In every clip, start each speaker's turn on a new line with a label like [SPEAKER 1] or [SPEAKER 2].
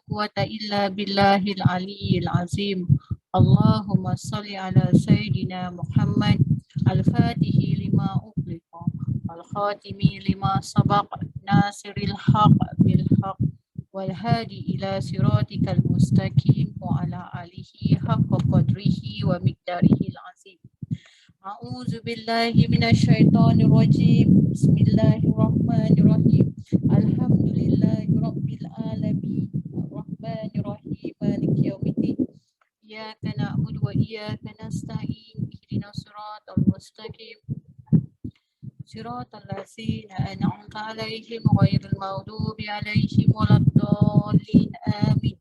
[SPEAKER 1] quwata illa billahil aliyyil azim. Allahumma salli ala Sayyidina Muhammad al-Fatihi lima ughliqa al-Khatimi lima sabaq nasiril haq bil haq wal hadi ila siratikal mustaqim wa ala alihi haqqa qadrihi wa miqdarihil azim. A'udzu billahi minasyaitonir rajim. Bismillahirrahmanirrahim. Alhamdulillahi rabbil alamin. Arrahmanir rahim. Maliki yaumiddin. Iyyaka na'budu wa iyyaka nasta'in. Ihdinas siratal mustaqim. Siratal ladzina an'amta 'alaihim ghairil maghdubi 'alaihim waladdallin. Amin.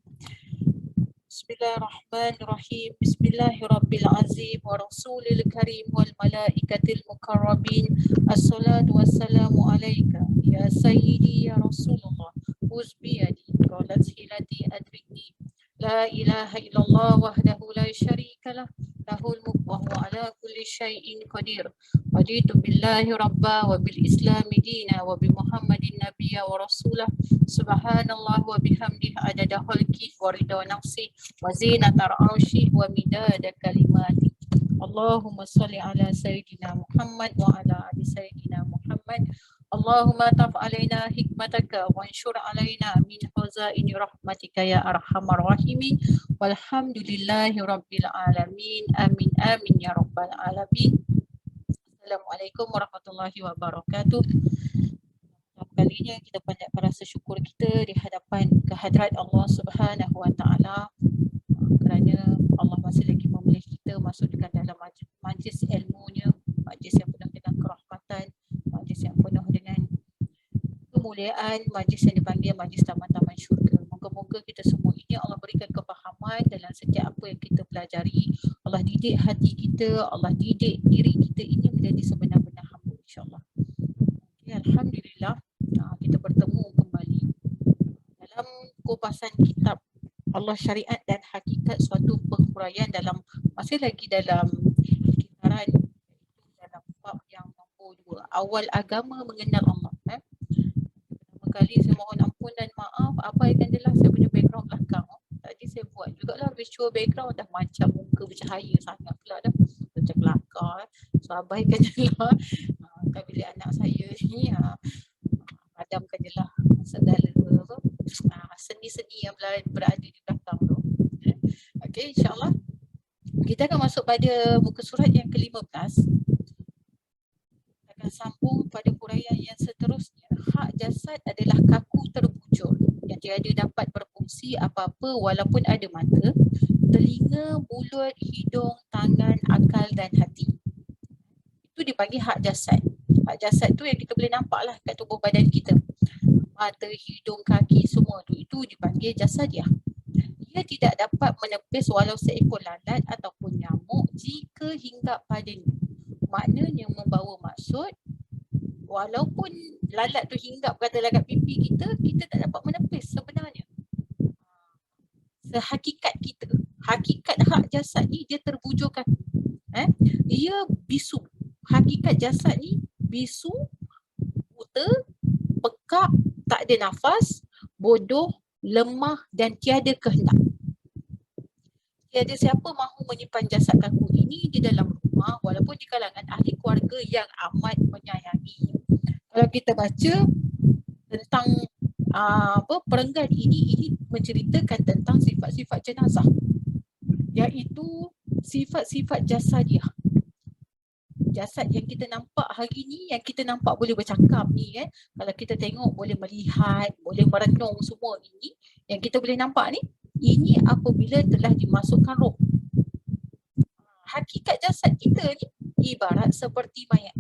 [SPEAKER 1] Bismillahirrahmanirrahim. Bismillahirrabbilazim wa rasulil karim wal malaikatil mukarrabin. Assalatu wassalamu alaika ya sayyidi ya Rasulullah. Uzbiyadi qalat hilati adrikni. La ilaha illallah wahdahu la syarika lah. Lahul mulk wa huwa ala kulli syai'in qadir. Raditu billahi rabba wa bil islami dina wa bi Muhammadin nabiyya wa rasulah. Subhanallah wa bihamdihi adada khalqi wa ridha nafsi wa zinata arsy wa midada kalimati. Allahumma salli ala Sayyidina Muhammad wa ala ali Sayyidina Muhammad. Allahumma taf alaina hikmataka wa anshur alaina min khazaini rahmatika ya arhamar rahimin. Walhamdulillahi rabbil alamin. Amin amin ya rabbal alamin. Assalamualaikum warahmatullahi wabarakatuh. Kalinya kita panjatkan rasa syukur kita di hadapan kehadrat Allah Subhanahu wa taala kerana Allah masih lagi memilih kita masuk dekat dalam majlis ilmunya, majlis yang penuh dengan kerahmatan, majlis yang penuh dengan kemuliaan, majlis yang dipanggil majlis taman-taman syurga. Moga-moga kita semua ini Allah berikan kefahaman dalam setiap apa yang kita pelajari. Allah didik hati kita, Allah didik diri kita ini menjadi sebenar-benar hamba, insya-Allah. Okay, alhamdulillah. Kita bertemu kembali dalam kupasan kitab Allah Syariat dan Hakikat, suatu penghuraian dalam masih lagi dalam kitaran dalam bab yang nombor 2, awal agama mengenal Allah. Pertama kali saya mohon ampun dan maaf abaikan je lah saya punya background belakang. Tadi saya buat jugalah visual background dah macam muka bercahaya sangat pula dah macam kelakar. So abaikan je lah. Kan bila anak saya ni padamkan je lah segala seni-seni yang berada di belakang tu. Okey, insyaAllah kita akan masuk pada muka surat yang ke-15. Kita akan sambung pada huraian yang seterusnya. Hak jasad adalah kaku terbujur yang tiada dapat berfungsi apa-apa walaupun ada mata, telinga, mulut, hidung, tangan, akal dan hati. Itu dipanggil hak jasad. Hak jasad tu yang kita boleh nampak lah kat tubuh badan kita. Mata, hidung, kaki semua tu, itu dipanggil jasadiah. Ia tidak dapat menepis walau seekor lalat ataupun nyamuk jika hinggap padanya. Maknanya membawa maksud walaupun lalat tu hinggap katalah kat pipi kita, kita tak dapat menepis sebenarnya. Sehakikat kita, hakikat hak jasad ni dia terbujurkan. Dia bisu. Hakikat jasad ni bisu, buta, pekak, tak ada nafas, bodoh, lemah dan tiada kehendak. Tiada siapa mahu menyimpan jasad kaku ini di dalam rumah walaupun di kalangan ahli keluarga yang amat menyayangi. Kalau kita baca tentang perenggan ini menceritakan tentang sifat-sifat jenazah, iaitu sifat-sifat jasadiah. Jasad yang kita nampak hari ni, yang kita nampak boleh bercakap ni kan, kalau kita tengok boleh melihat, boleh merenung semua ini, yang kita boleh nampak ni, ini apabila telah dimasukkan roh. Hakikat jasad kita ni ibarat seperti mayat.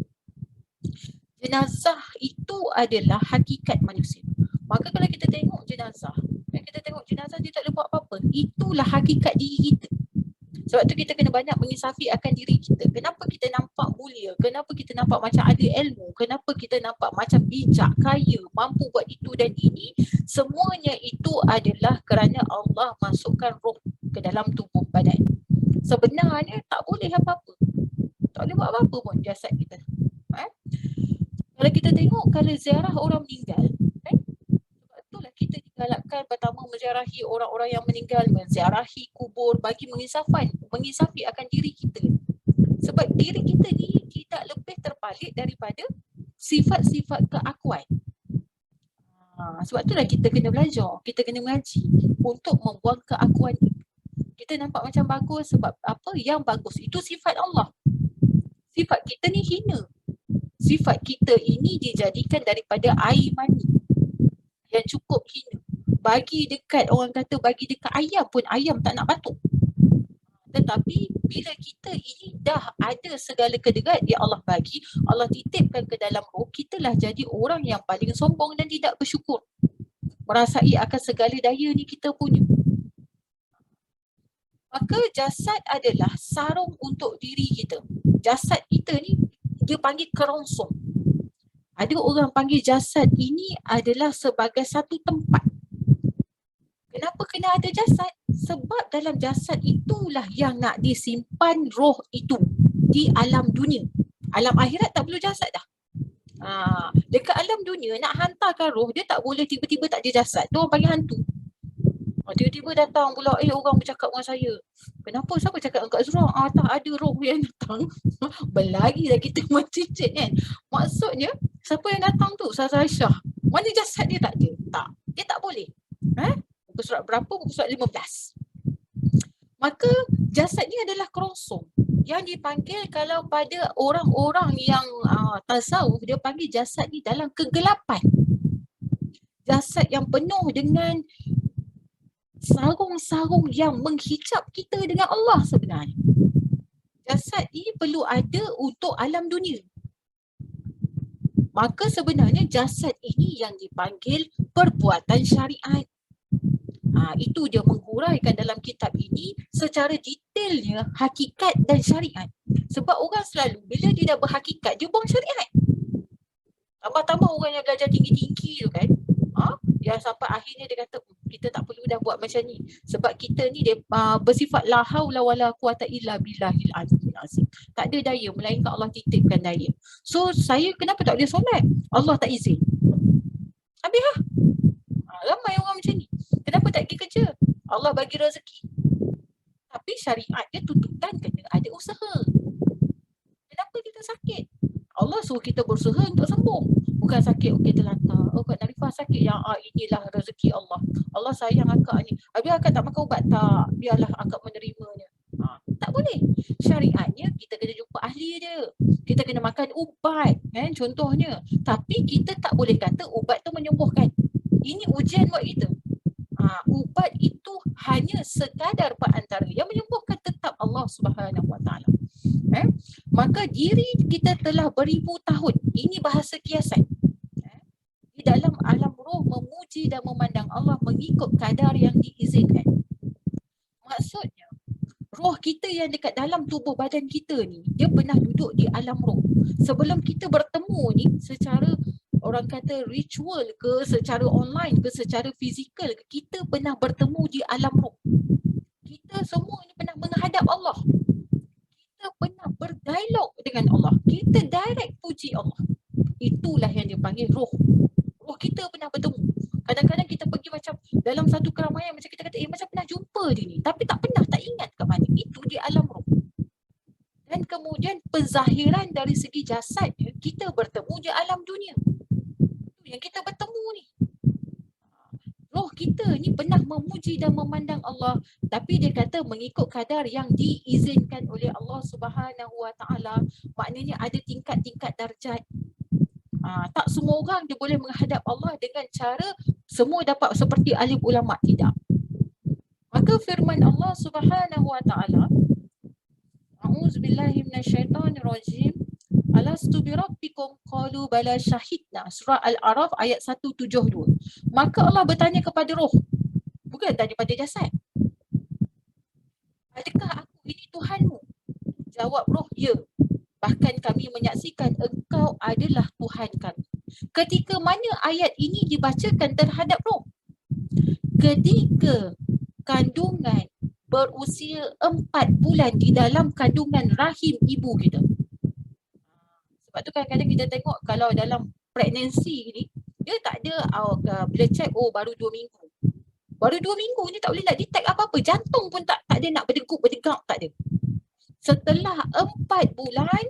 [SPEAKER 1] Jenazah itu adalah hakikat manusia. Maka kalau kita tengok jenazah, dia tak boleh buat apa-apa, itulah hakikat diri kita. Sebab tu kita kena banyak mengisafi akan diri kita. Kenapa kita nampak mulia? Kenapa kita nampak macam ada ilmu? Kenapa kita nampak macam bijak, kaya, mampu buat itu dan ini? Semuanya itu adalah kerana Allah masukkan roh ke dalam tubuh badan. Sebenarnya tak boleh apa-apa. Tak boleh buat apa-apa pun jasad kita. Kalau kita tengok, kalau ziarah orang meninggal, sebab itulah kita galakkan pertama menziarahi orang-orang yang meninggal, menziarahi kubur bagi mengisafi akan diri kita. Sebab diri kita ni tidak lebih terpalit daripada sifat-sifat keakuan. Sebab itulah kita kena belajar, kita kena mengaji untuk membuang keakuan ni. Kita nampak macam bagus sebab apa? Yang bagus itu sifat Allah. Sifat kita ni hina. Sifat kita ini dijadikan daripada air mani yang cukup hina. Bagi dekat, orang kata bagi dekat ayam pun ayam tak nak batuk. Tetapi bila kita ini dah ada segala kedekat yang Allah bagi, Allah titipkan ke dalam roh, kitalah jadi orang yang paling sombong dan tidak bersyukur. Merasai akan segala daya ni kita punya. Maka jasad adalah sarung untuk diri kita. Jasad kita ni dia panggil kerongsong. Ada orang panggil jasad ini adalah sebagai satu tempat. Kenapa kena ada jasad? Sebab dalam jasad itulah yang nak disimpan roh itu di alam dunia. Alam akhirat tak perlu jasad dah. Dekat alam dunia nak hantarkan roh, dia tak boleh tiba-tiba tak ada jasad. Tu orang panggil hantu. Tiba-tiba datang pula, orang bercakap dengan saya. Kenapa? Siapa cakap dengan Kak Zura? Tak ada roh yang datang. Berlarilah kita mencicit kan. Maksudnya, siapa yang datang tu? Ustazah Aisyah. Mana jasad dia? Tak ada. Tak. Dia tak boleh. Buku surat berapa? Buku surat 15. Maka jasad ni adalah kerongsong. Yang dipanggil kalau pada orang-orang yang tasawuf, dia panggil jasad ni dalam kegelapan. Jasad yang penuh dengan sarung-sarung yang menghijab kita dengan Allah sebenarnya. Jasad ini perlu ada untuk alam dunia. Maka sebenarnya jasad ini yang dipanggil perbuatan syariat. Itu dia menghuraikan dalam kitab ini secara detailnya hakikat dan syariat. Sebab orang selalu bila dia dah berhakikat, dia buang syariat. Tambah-tambah orang yang belajar tinggi-tinggi tu kan, yang sampai akhirnya dia kata kita tak perlu dah buat macam ni. Sebab kita ni dia bersifat la haula wala quwata illa billahil aliyyil azim. Tak ada daya melainkan Allah titipkan daya. So saya kenapa tak boleh solat? Allah tak izin. Habis lah. Ramai orang macam ni. Kenapa tak pergi kerja? Allah bagi rezeki. Tapi syariat dia tuntutan kena ada usaha. Kenapa kita sakit? Allah suruh kita berusaha untuk sembuh. Bukan sakit, okey terlantar. Kak Narifah sakit yang inilah rezeki Allah. Allah sayang akak ni. Habis akak tak makan ubat? Tak. Biarlah akak menerimanya. Tak boleh. Syariatnya kita kena jumpa ahli dia. Kita kena makan ubat kan contohnya. Tapi kita tak boleh kata ubat tu menyembuhkan. Ini ujian buat kita. Ubat itu hanya sekadar perantara. Yang menyembuhkan tetap Allah Subhanahu Wa Taala. Maka diri kita telah beribu tahun. Ini bahasa kiasan. Di dalam alam roh memuji dan memandang Allah mengikut kadar yang diizinkan. Maksudnya, roh kita yang dekat dalam tubuh badan kita ni, dia pernah duduk di alam roh. Sebelum kita bertemu ni secara orang kata ritual ke, secara online ke, secara fizikal ke, kita pernah bertemu di alam roh. Kita semua ni pernah menghadap Allah. Kita pernah berdialog dengan Allah. Kita direct puji Allah. Itulah yang dipanggil roh. Roh kita pernah bertemu. Kadang-kadang kita pergi macam dalam satu keramaian macam kita kata, macam pernah jumpa dia ni. Tapi tak pernah, tak ingat kat mana. Itu di alam roh. Dan kemudian penzahiran dari segi jasadnya, kita bertemu di alam dunia. Yang kita bertemu ni. Roh kita ni pernah memuji dan memandang Allah, tapi dia kata mengikut kadar yang diizinkan oleh Allah Subhanahu Wa Taala. Maknanya ada tingkat-tingkat darjat. Tak semua orang dia boleh menghadap Allah dengan cara semua dapat seperti alim ulama, tidak. Maka firman Allah Subhanahu Wa Taala, A'udzubillahi minasyaitonirrajim. Alastu birabbikum qalu bala syahidna. Surah Al-A'raf ayat 172. Maka Allah bertanya kepada roh. Bukan tanya pada jasad. Adakah aku ini Tuhanmu? Jawab roh, ya. Bahkan kami menyaksikan engkau adalah Tuhan kami. Ketika mana ayat ini dibacakan terhadap roh? Ketika kandungan berusia 4 bulan di dalam kandungan rahim ibu kita. Sebab tu kadang-kadang kita tengok kalau dalam pregnancy ni, dia tak ada bila check baru 2 minggu. Baru 2 minggu ni tak boleh nak detect apa-apa. Jantung pun tak ada nak berdegup, tak ada. Setelah 4 bulan,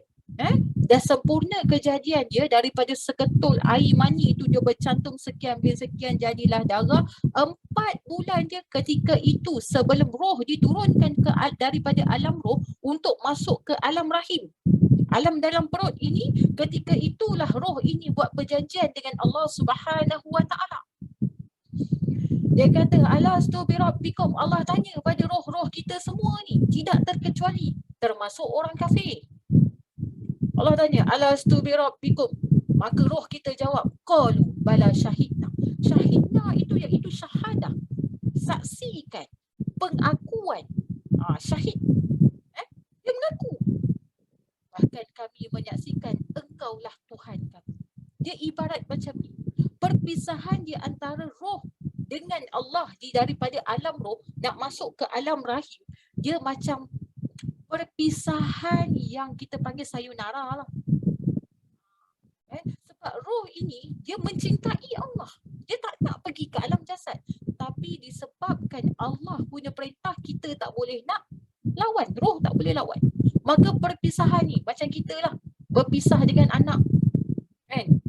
[SPEAKER 1] dah sempurna kejadian dia, daripada seketul air mani itu dia bercantum sekian bin sekian jadilah darah. 4 bulan dia ketika itu sebelum roh diturunkan daripada alam roh untuk masuk ke alam rahim, alam dalam perut ini, ketika itulah roh ini buat perjanjian dengan Allah Subhanahu wa taala. Dia kata, alastu birabbikum, Allah tanya pada roh-roh kita semua ni, tidak terkecuali, termasuk orang kafir. Allah tanya, alastu birabbikum, maka roh kita jawab, qalu bala syahidna. Syahidna itu iaitu syahadah, saksikan, pengakuan. Syahid, dia mengaku. Bahkan kami menyaksikan engkaulah Tuhan kami. Dia ibarat macam ni. Perpisahan di antara roh dengan Allah daripada alam roh nak masuk ke alam rahim, dia macam perpisahan yang kita panggil sayonara lah. Sebab roh ini dia mencintai Allah. Dia tak nak pergi ke alam jasad. Tapi disebabkan Allah punya perintah, kita tak boleh nak lawan. Roh tak boleh lawan. Maka perpisahan ni macam kita lah. Berpisah dengan anak.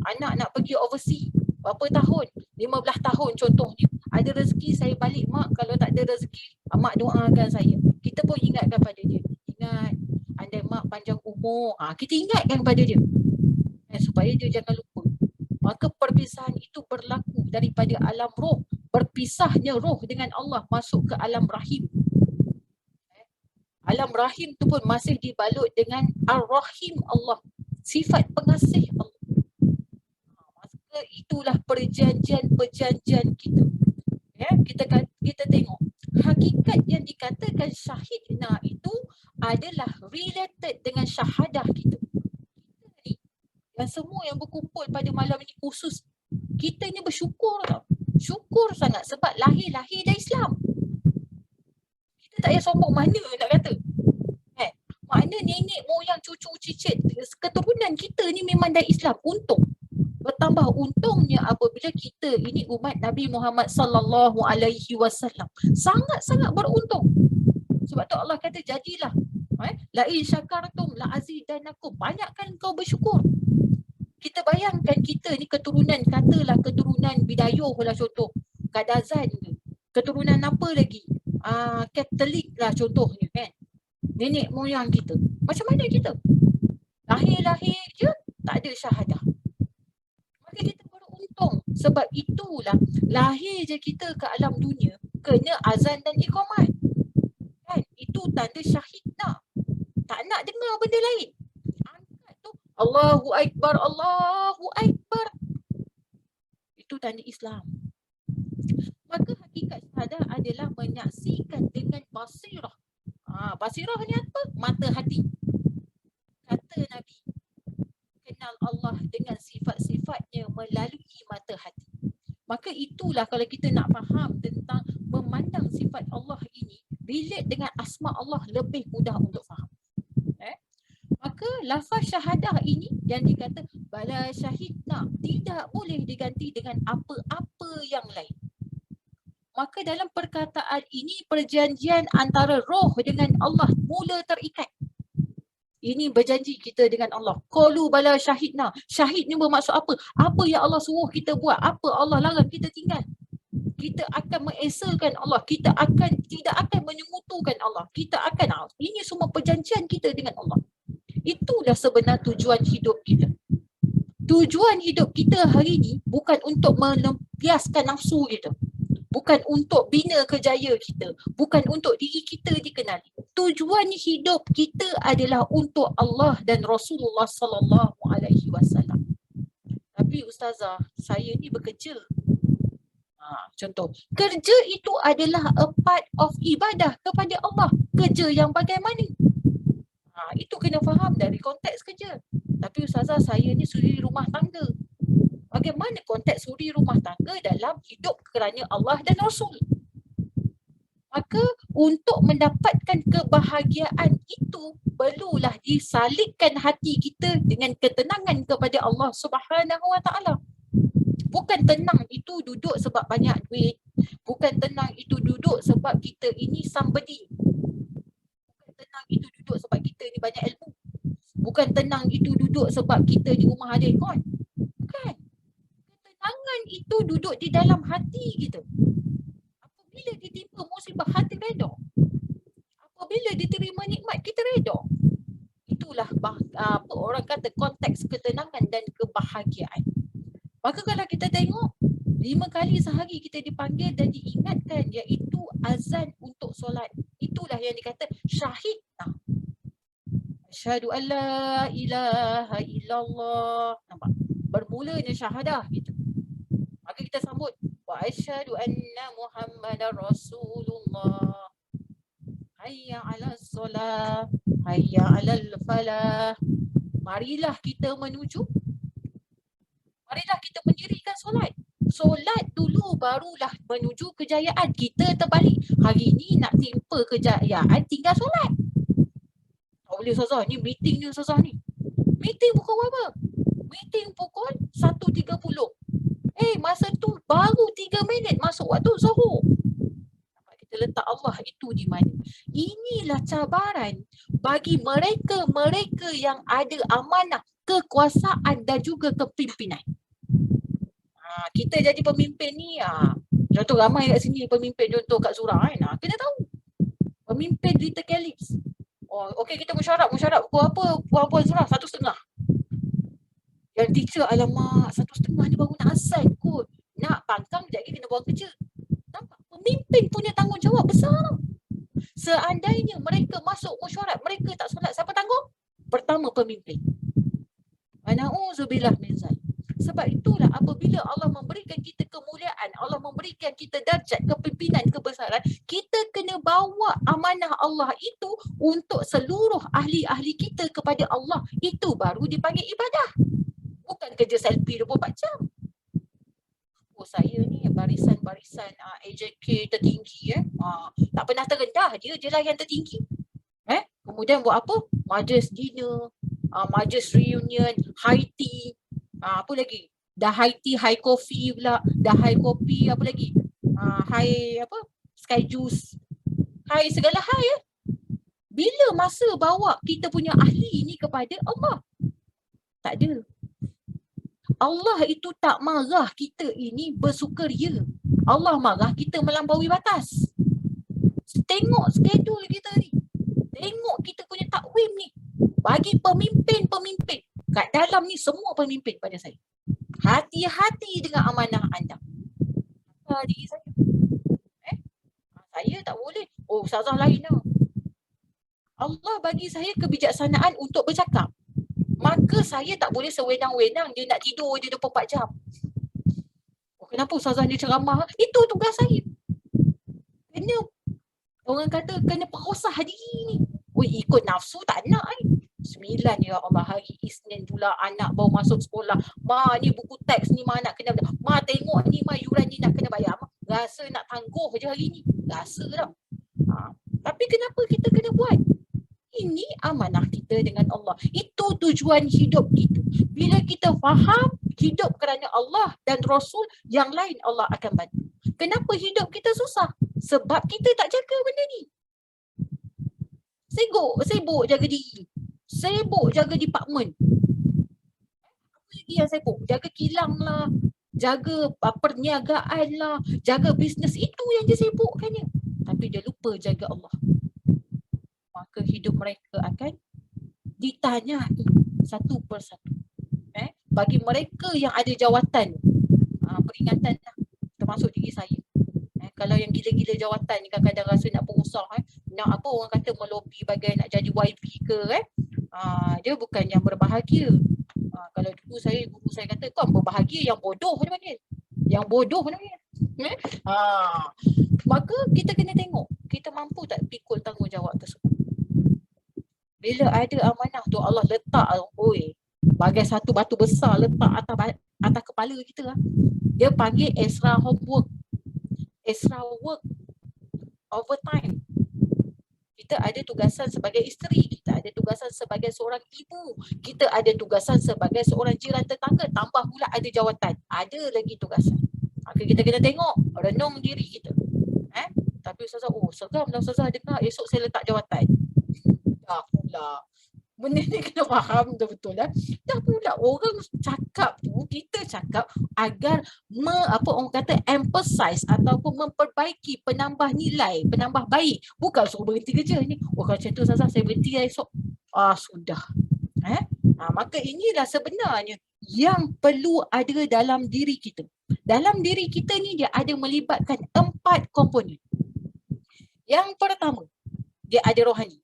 [SPEAKER 1] Anak nak pergi overseas. Berapa tahun? 15 tahun contohnya. Ada rezeki saya balik mak, kalau tak ada rezeki mak doakan saya. Kita pun ingatkan pada dia. Ingat, andai mak panjang umur, kita ingatkan pada dia. Supaya dia jangan lupa. Maka perpisahan itu berlaku daripada alam roh. Berpisahnya roh dengan Allah masuk ke alam rahim. Alam rahim tu pun masih dibalut dengan Ar-Rahim Allah. Sifat pengasih Allah. Itulah perjanjian-perjanjian kita. Kita tengok hakikat yang dikatakan syahidna itu adalah related dengan syahadah kita. Dan semua yang berkumpul pada malam ini khusus, kita ni bersyukur tau. Syukur sangat sebab lahir dari Islam. Kita tak payah sombong mana nak kata. Makna nenek moyang cucu cicit keturunan kita ni memang dari Islam. Untung. Bertambah untungnya apabila kita ini umat Nabi Muhammad sallallahu alaihi wasallam. Sangat-sangat beruntung. Sebab tu Allah kata jadilah. La in syakartum la azidannakum. Banyakkan kau bersyukur. Kita bayangkan kita ni keturunan, katalah keturunan Bidayuh lah contoh. Kadazan ke. Keturunan apa lagi? Katolik lah contohnya kan. Nenek moyang kita. Macam mana kita? Lahir-lahir je tak ada syahadah. Maka kita beruntung. Sebab itulah lahir je kita ke alam dunia kena azan dan iqamat. Kan? Itu tanda syahidna. Tak nak dengar benda lain. Angkat tu Allahu Akbar, Allahu Akbar. Itu tanda Islam. Maka hakikat syahadah adalah menyaksikan dengan basirah. Basirah ni apa? Mata hati. Kata Nabi, kenal Allah dengan sifat-sifatnya melalui mata hati. Maka itulah kalau kita nak faham tentang memandang sifat Allah ini, relate dengan asma Allah lebih mudah untuk faham. Maka lafaz syahadah ini yang dikata bala syahidna tidak boleh diganti dengan apa-apa yang lain. Maka dalam perkataan ini perjanjian antara roh dengan Allah mula terikat. Ini berjanji kita dengan Allah. Qalu bala syahidna. Syahid ni bermaksud apa? Apa yang Allah suruh kita buat? Apa Allah larang kita tinggal? Kita akan mengesahkan Allah. Kita tidak akan menyekutukan Allah. Kita akan, ini semua perjanjian kita dengan Allah. Itulah sebenar tujuan hidup kita. Tujuan hidup kita hari ini bukan untuk melampiaskan nafsu kita. Bukan untuk bina kejayaan kita. Bukan untuk diri kita dikenali. Tujuan hidup kita adalah untuk Allah dan Rasulullah sallallahu alaihi wasallam. Tapi ustazah, saya ni bekerja. Contoh, kerja itu adalah a part of ibadah kepada Allah. Kerja yang bagaimana? Itu kena faham dari konteks kerja. Tapi ustazah, saya ni suri rumah tangga. Bagaimana konteks suri rumah tangga dalam hidup kerana Allah dan Rasul? Maka untuk mendapatkan kebahagiaan itu perlulah disalibkan hati kita dengan ketenangan kepada Allah Subhanahu Wa Taala. Bukan tenang itu duduk sebab banyak duit, Bukan tenang itu duduk sebab kita ini somebody. Bukan tenang itu duduk sebab kita ni banyak ilmu. Bukan tenang itu duduk sebab kita di rumah ada aircon. Bukan. Ketenangan itu duduk di dalam hati kita. Apabila ditimpa musibah, hati redha. Apabila diterima nikmat, kita redha. Itulah apa orang kata konteks ketenangan dan kebahagiaan. Maka kalau kita tengok 5 kali sehari kita dipanggil dan diingatkan, iaitu azan untuk solat. Itulah yang dikata syahid. Asyhadu an la ilaha illallah. Nampak? Bermulanya syahadah gitu. Maka kita sambut wa asyhadu anna Muhammadar Rasulullah. Hayya 'alas solah, hayya 'alal falah. Marilah kita mendirikan solat. Solat dulu barulah menuju kejayaan. Kita terbalik. Hari ni nak timpa kejayaan, tinggal solat. Tak boleh Ustazah, ni meeting ni Ustazah ni. Meeting pukul berapa? Meeting pukul 1.30. Masa tu baru 3 minit masuk waktu zuhur. Kita letak Allah itu di mana? Inilah cabaran bagi mereka yang ada amanah, kekuasaan dan juga kepimpinan. Kita jadi pemimpin ni, contoh ramai kat sini pemimpin, contoh kat Surah kan, kena tahu. Pemimpin Little Calypso. Okey, kita musyarat pukul apa? Puan-puan Surah 1.30. Yang teacher, alamak 1.30 ni baru nak asal kot. Nak pangkang sekejap lagi kena buang kerja. Nampak? Pemimpin punya tanggungjawab besar. Seandainya mereka masuk mesyuarat, mereka tak solat, siapa tanggung? Pertama, pemimpin. Na'udzubillah min zalik. Sebab itulah apabila Allah memberikan kita kemuliaan, Allah memberikan kita darjat kepimpinan, kebesaran, kita kena bawa amanah Allah itu untuk seluruh ahli-ahli kita kepada Allah. Itu baru dipanggil ibadah. Bukan kerja selfie 24 jam. Saya ni barisan AJK tertinggi tak pernah terendah, dia je lah yang tertinggi. Kemudian buat apa? Majlis dinner, majlis reunion, high tea, apa lagi? Dah high tea, high coffee pula, dah high kopi, apa lagi? High apa? Sky juice. High segala high. Bila masa bawa kita punya ahli ni kepada Allah? Tak ada. Allah itu tak marah kita ini bersukaria. Allah marah kita melampaui batas. Tengok schedule kita ni. Tengok kita punya takwim ni. Bagi pemimpin-pemimpin. Kat dalam ni semua pemimpin pada saya. Hati-hati dengan amanah anda. Diri saya. Saya tak boleh. Ustazah lain lah. Allah bagi saya kebijaksanaan untuk bercakap. Maka saya tak boleh sewenang-wenang dia nak tidur dia 24 jam. Kenapa Ustazah ni ceramah? Itu tugas saya. Orang kata kena perkosah diri ni. Ikut nafsu tak nak 9 ya Allah, hari Isnin pula anak baru masuk sekolah. Ni buku teks ni nak kena. Tengok ni yuran ni nak kena bayar. Rasa nak tangguh je hari ni. Rasa tak? Tapi kenapa kita kena buat? Ini amanah kita dengan Allah. Itu tujuan hidup kita. Bila kita faham hidup kerana Allah dan Rasul, yang lain Allah akan bantu. Kenapa hidup kita susah? Sebab kita tak jaga benda ni. Sibuk jaga diri. Sibuk jaga department. Apa lagi yang sibuk? Jaga kilang lah. Jaga perniagaan lah. Jaga bisnes. Itu yang dia sibukkannya. Tapi dia lupa jaga Allah. Maka hidup mereka akan ditanyai satu persatu. Bagi mereka yang ada jawatan, peringatan lah, termasuk diri saya. Kalau yang gila-gila jawatan ni kadang-kadang rasa nak berusaha, nak apa orang kata melobi bagai nak jadi YB ke, dia bukan yang berbahagia. Kalau dulu guru saya kata, kau berbahagia, yang bodoh dia panggil. Yang bodoh dia panggil. Maka kita kena tengok, kita mampu tak pikul tanggungjawab tersebut. Bila ada amanah tu Allah letak, bagai satu batu besar letak atas kepala kita. Dia panggil extra homework, extra work, overtime. Kita ada tugasan sebagai isteri, kita ada tugasan sebagai seorang ibu, kita ada tugasan sebagai seorang jiran tetangga, tambah pula ada jawatan, ada lagi tugasan. Maka kita kena tengok, renung diri kita. Tapi Ustazah, seram lah Ustazah dengar, esok saya letak jawatan. Dah pula. Benda ni kena faham betul-betul lah. Dah pula orang cakap tu, kita cakap agar orang kata emphasize ataupun memperbaiki, penambah nilai, penambah baik. Bukan suruh berhenti kerja ni. Kalau macam tu Ustazah, saya berhenti esok. Sudah. Maka inilah sebenarnya yang perlu ada dalam diri kita. Dalam diri kita ni dia ada melibatkan 4 komponen. Yang pertama, dia ada rohani.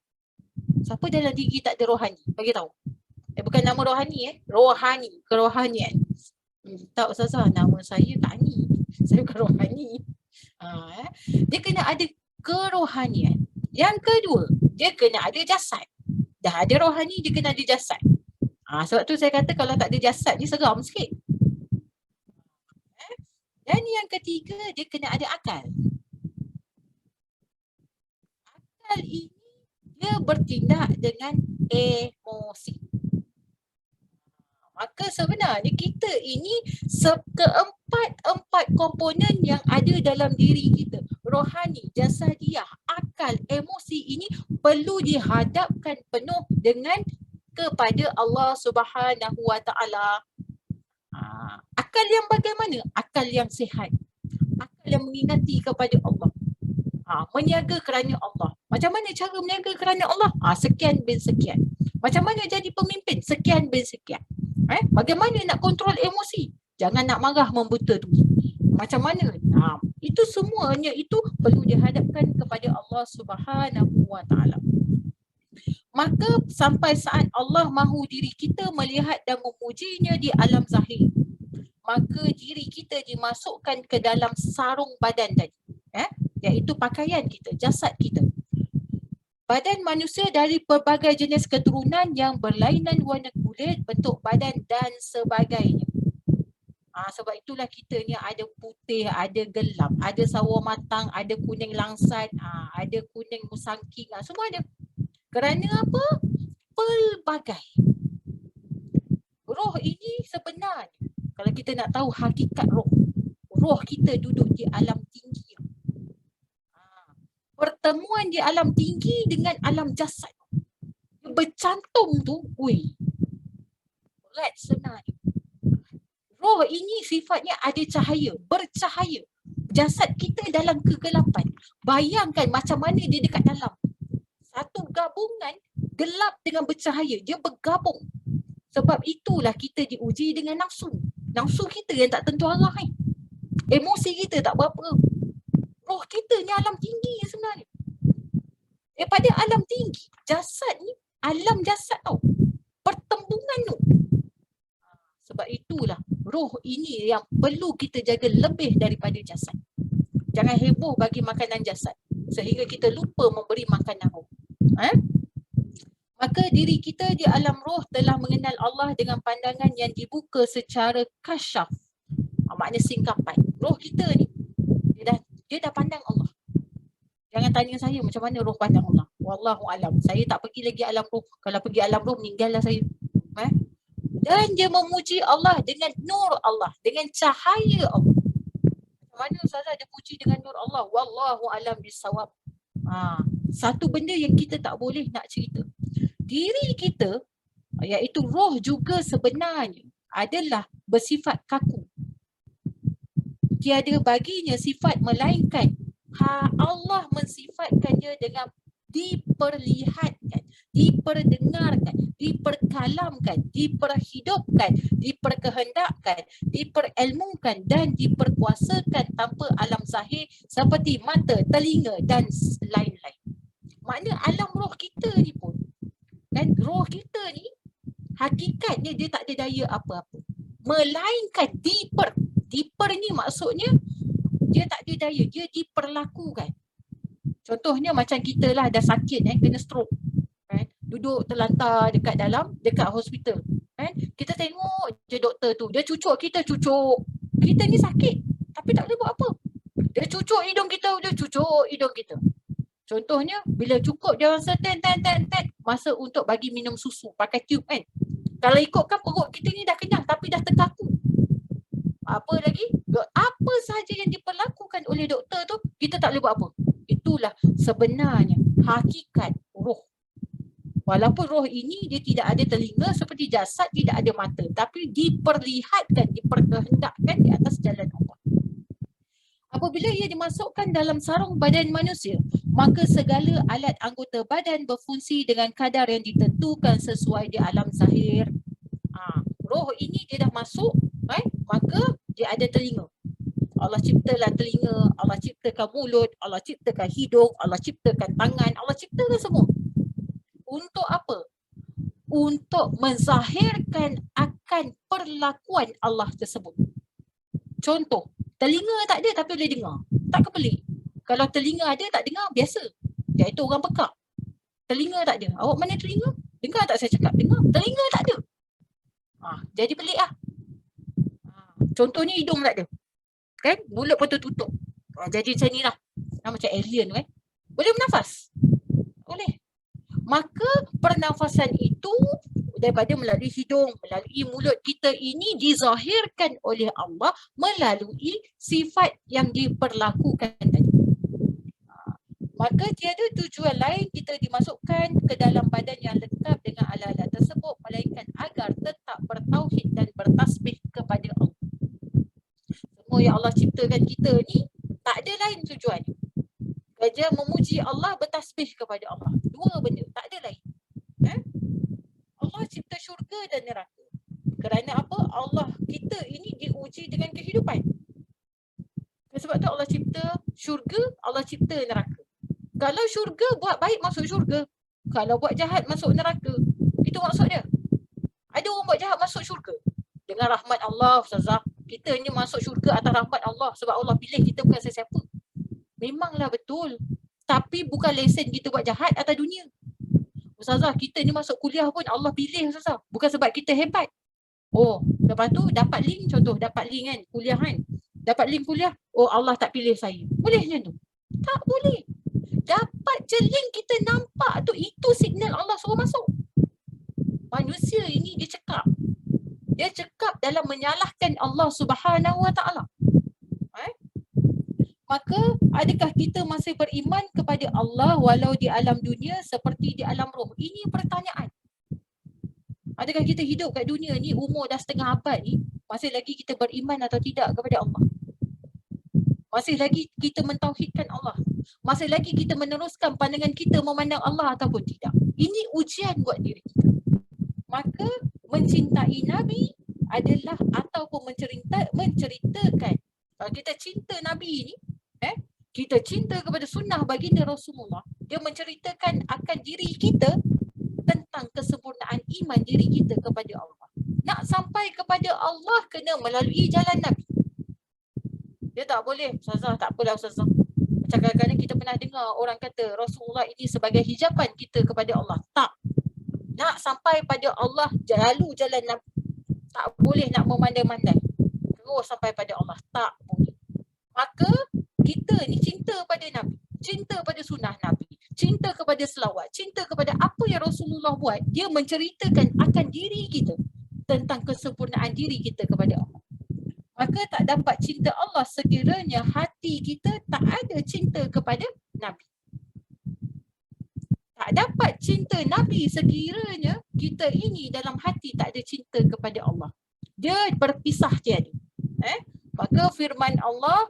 [SPEAKER 1] Siapa dalam diri tak ada rohani? Bagi tahu. Bukan nama rohani rohani, kerohanian. Tak Ustazah, nama saya tak ni. Saya bukan rohani. Dia kena ada kerohanian. Yang kedua, dia kena ada jasad. Dah ada rohani, dia kena ada jasad. Sebab tu saya kata kalau tak ada jasad ni seram sikit. Dan yang ketiga, dia kena ada akal. Akal ini dia bertindak dengan emosi. Maka sebenarnya kita ini keempat komponen yang ada dalam diri kita. Rohani, jasadiah, akal, emosi ini perlu dihadapkan penuh dengan kepada Allah Subhanahu Wa Taala. Akal yang bagaimana? Akal yang sihat. Akal yang mengingati kepada Allah. Meniaga kerana Allah. Macam mana cara meniaga kerana Allah? Sekian bin sekian. Macam mana jadi pemimpin? Sekian bin sekian. Bagaimana nak kontrol emosi? Jangan nak marah membuta tu. Macam mana? Itu semuanya itu perlu dihadapkan kepada Allah Subhanahu Wa Taala. Maka sampai saat Allah mahu diri kita melihat dan memujinya di alam zahir, maka diri kita dimasukkan ke dalam sarung badan tadi, iaitu pakaian kita, jasad kita. Badan manusia dari pelbagai jenis keturunan yang berlainan warna kulit, bentuk badan dan sebagainya. Sebab itulah kita ni ada putih, ada gelap, ada sawo matang, ada kuning langsat, ada kuning musangking, semua ada. Kerana apa? Pelbagai. Roh ini sebenarnya, kalau kita nak tahu hakikat roh kita duduk di alam tinggi. Pertemuan di alam tinggi dengan alam jasad. Bercantum tu, berat sebenarnya. Roh ini sifatnya ada cahaya, bercahaya. Jasad kita dalam kegelapan. Bayangkan macam mana dia dekat dalam. Satu gabungan gelap dengan bercahaya. Dia bergabung. Sebab itulah kita diuji dengan nafsu. Nafsu kita yang tak tentu arah ni. Emosi kita tak berapa. Roh kita ni alam tinggi sebenarnya. Daripada alam tinggi. Jasad ni, alam jasad tau. Pertembungan tu. Sebab itulah roh ini yang perlu kita jaga lebih daripada jasad. Jangan heboh bagi makanan jasad sehingga kita lupa memberi makanan roh. Maka diri kita di alam roh telah mengenal Allah dengan pandangan yang dibuka secara kasyaf. Makna singkapan. Roh kita ni dia dah pandang Allah. Jangan tanya saya macam mana roh pandang Allah. Wallahu alam. Saya tak pergi lagi alam roh. Kalau pergi alam roh meninggallah saya. Dan dia memuji Allah dengan nur Allah, dengan cahaya Allah. Macam mana Ustazah dia puji dengan nur Allah? Wallahu alam bisawab. Satu benda yang kita tak boleh nak cerita. Diri kita, iaitu roh juga sebenarnya adalah bersifat kaku. Tiada baginya sifat melainkan Allah mensifatkan dia dengan diperlihatkan, diperdengarkan, diperkalamkan, diperhidupkan, diperkehendakkan, diperilmukan dan diperkuasakan tanpa alam zahir seperti mata, telinga dan lain-lain. Makna alam roh kita ni pun, dan roh kita ni hakikatnya dia tak ada daya apa-apa. Melainkan diper ni maksudnya dia tak ada daya, dia diperlakukan. Contohnya macam kita lah dah sakit kena stroke. Duduk terlantar dekat hospital. Kita tengok je doktor tu, dia cucuk kita. Kita ni sakit tapi tak boleh buat apa. Dia cucuk hidung kita. Contohnya bila cukup dia rasa masa untuk bagi minum susu pakai tube kan. Kalau ikutkan perut kita ni dah kenyang tapi dah terkaku. Apa lagi? Apa sahaja yang diperlakukan oleh doktor tu, kita tak boleh buat apa. Itulah sebenarnya hakikat roh. Walaupun roh ini dia tidak ada telinga seperti jasad, tidak ada mata, tapi diperlihatkan, diperkehendakkan di atas jalan Allah. Apabila ia dimasukkan dalam sarung badan manusia, maka segala alat anggota badan berfungsi dengan kadar yang ditentukan sesuai di alam zahir. Roh ini dia dah masuk, maka dia ada telinga. Allah ciptalah telinga, Allah ciptakan mulut, Allah ciptakan hidung, Allah ciptakan tangan, Allah ciptakan semua. Untuk apa? Untuk menzahirkan akan perlakuan Allah tersebut. Contoh, telinga tak ada tapi boleh dengar. Tak ke pelik? Kalau telinga ada tak dengar, biasa. Iaitu orang pekak. Telinga tak ada. Awak mana telinga? Dengar tak saya cakap? Dengar. Telinga tak ada. Jadi pelik lah. Contohnya hidung tak ada. Kan? Mulut pun tertutup. Jadi macam ni lah. Macam alien kan? Boleh bernafas? Boleh. Maka pernafasan itu daripada melalui hidung, melalui mulut kita ini dizahirkan oleh Allah melalui sifat yang diperlakukan tadi. Maka tiada tujuan lain kita dimasukkan ke dalam badan yang lengkap dengan alat-alat tersebut melainkan agar tetap bertauhid dan bertasbih kepada Allah. Semua yang Allah ciptakan kita ni tak ada lain tujuan. Kerja memuji Allah, bertasbih kepada Allah. Dua benda, tak ada lain. Allah cipta syurga dan neraka. Kerana apa? Allah kita ini diuji dengan kehidupan. Sebab tu Allah cipta syurga, Allah cipta neraka. Kalau syurga, buat baik masuk syurga. Kalau buat jahat masuk neraka. Itu maksud dia. Ada orang buat jahat masuk syurga dengan rahmat Allah, Ustazah. Kita ni masuk syurga atas rahmat Allah sebab Allah pilih kita, bukan sesiapa. Memanglah betul. Tapi bukan lesen kita buat jahat atas dunia. Ustazah, kita ni masuk kuliah pun Allah pilih, Ustazah. Bukan sebab kita hebat. Lepas tu dapat link, contoh dapat link kan, kuliah kan. Dapat link kuliah, Allah tak pilih saya. Boleh macam tu? Tak boleh. Dapat je link kita nampak tu, itu signal Allah suruh masuk. Manusia ini dia cekap. Dia cekap dalam menyalahkan Allah Subhanahu Wa Taala. Maka adakah kita masih beriman kepada Allah walau di alam dunia seperti di alam roh? Ini pertanyaan. Adakah kita hidup kat dunia ni umur dah setengah abad ni, masih lagi kita beriman atau tidak kepada Allah? Masih lagi kita mentauhidkan Allah? Masih lagi kita meneruskan pandangan kita memandang Allah ataupun tidak? Ini ujian buat diri kita. Maka mencintai Nabi adalah ataupun menceritakan, kalau kita cinta Nabi ni, kita cinta kepada sunnah baginda Rasulullah, dia menceritakan akan diri kita tentang kesempurnaan iman diri kita kepada Allah. Nak sampai kepada Allah kena melalui jalan Nabi. Dia tak boleh, Ustazah, tak apalah Ustazah. Macam kadang-kadang kita pernah dengar orang kata Rasulullah ini sebagai hijaban kita kepada Allah. Tak. Nak sampai pada Allah, lalu jalan Nabi. Tak boleh nak memandai-mandai terus sampai pada Allah. Tak boleh. Maka kita ni cinta pada Nabi, cinta pada sunnah Nabi, cinta kepada selawat, cinta kepada apa yang Rasulullah buat. Dia menceritakan akan diri kita, tentang kesempurnaan diri kita kepada Allah. Maka tak dapat cinta Allah sekiranya hati kita tak ada cinta kepada Nabi. Tak dapat cinta Nabi sekiranya kita ini dalam hati tak ada cinta kepada Allah. Dia berpisah tiada. Maka firman Allah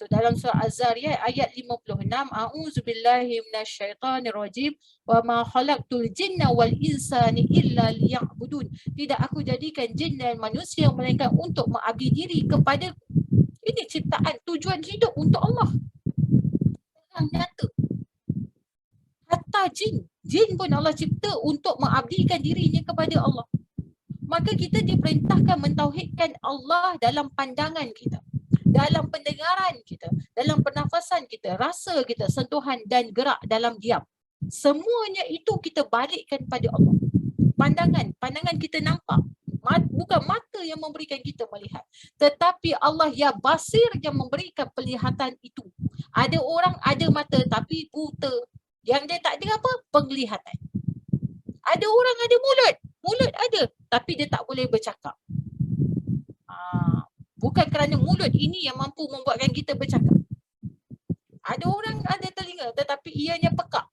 [SPEAKER 1] dalam surah Az-Zariyat ayat 56, a'udzubillahi minasyaitonirrajim wa ma khalaqtul jinna wal insani illa liya'budun. Tidak aku jadikan jin dan manusia melainkan untuk mengabdi diri kepada. Ini ciptaan, tujuan hidup untuk Allah. Yang nyata. Hatta jin pun Allah cipta untuk mengabdikan dirinya kepada Allah. Maka kita diperintahkan mentauhidkan Allah dalam pandangan kita, dalam pendengaran kita, dalam pernafasan kita, rasa kita, sentuhan dan gerak dalam diam. Semuanya itu kita balikkan pada Allah. Pandangan kita nampak. Bukan mata yang memberikan kita melihat, tetapi Allah ya basir yang memberikan penglihatan itu. Ada orang ada mata tapi buta. Yang dia tak ada apa? Penglihatan. Ada orang ada mulut ada tapi dia tak boleh bercakap. Bukan kerana mulut ini yang mampu membuatkan kita bercakap. Ada orang ada telinga tetapi ianya pekak.